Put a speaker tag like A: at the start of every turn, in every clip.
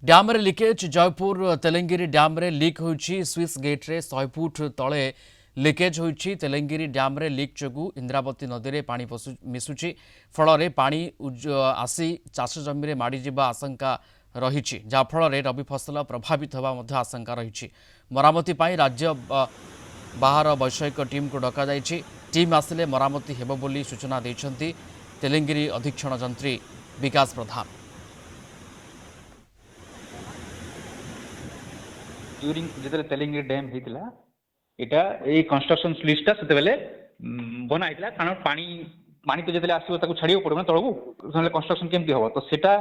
A: Dam रे leakage Jaipur तेलंगिरी dam रे leak होइछि Swiss gate रे 100 फुट तले लिकेज होइछि तेलंगिरी डैम रे लीक जोगु इंद्रावती नदी रे पानी मिसुछि फल रे पानी आसी चाष जमी रे माडी जिबा आशंका रहिछि जा फल रे रबी फसल प्रभावित होबा मध्ये आशंका रहिछि मरामती पई राज्य बाहर वैषयिक टीम को डका जाइछि टीम आसिले मरामती हेबो बोली सूचना दैछन्ति तेलंगिरी अधीक्षण जंत्री विकास प्रधान।
B: ड्यूरिंग जितले तेलंगिरी डैम हेतिला एटा ए कंस्ट्रक्शन स्लिस्टा सेते बेले बना हेतिला कारण पानी पानी तो जितले आसीबो ताको छाडियो पड़ो ना तळगु नले कंस्ट्रक्शन केमति होबो तो सेटा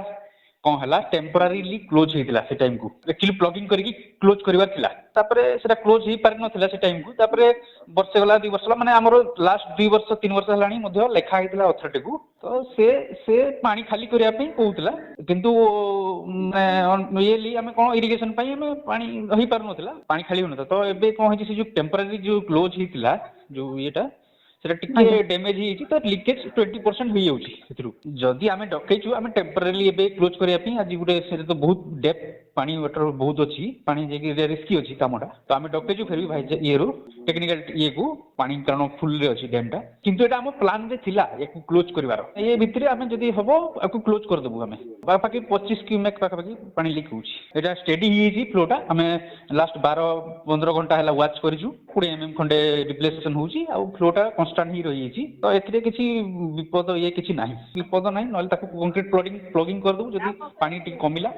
B: कोन हला टेम्पररीली क्लोज हेतिला से टाइम को एक्चुअली प्लगिंग करके क्लोज करबार थिला तापरे सेटा क्लोज ही पारि नथिला से टाइम को तापरे वर्ष गला 2 वर्ष गला माने हमरो लास्ट 2 वर्ष 3 वर्ष हलाणी मध्ये लेखा हेतिला अथॉरिटी को तो से पानी खाली करिया पे कहउतला किंतु ये हमें कौन इरिगेशन हमें पानी रही पार नथिला पानी खाली होनता तो एबे कौन है जो टेम्पररी जो क्लोज हेतिला जो येटा सेटा टिके डैमेज ही तो लीकेज 20% हो जाउची सेतरु जदी हमें डकैचु हमें टेम्पररीली एबे क्लोज करिया पे आज गुटे से तो बहुत डेप्थ पानी वाटर बहुत अछि पानी जे कि रिस्की अछि कामडा तो हमें डकैचु फिर भी भाई ये रो टेक्निकल ये को पानी कारण फुल रे अछि डैम टा किंतु एटा हम प्लान रे थिला एको क्लोज करबार ये भितरे हमें जदी हबो एको क्लोज कर देबु हमें बाकी 25 क्यूमेक बाकी पानी लीक होछि एटा स्टेडी ही छी फ्लोटा हमें लास्ट 12-15 घंटा हला वाच करिजु 20 एमएम खंडे रिप्लेसेशन होछि आ फ्लोटा कॉन्स्टेंट ही रही छी तो एथिरे किछि विपद ये किछि नाही विपद नाही नले ताको कंक्रीट प्लगिंग कर दउ जदी पानी टी कमिला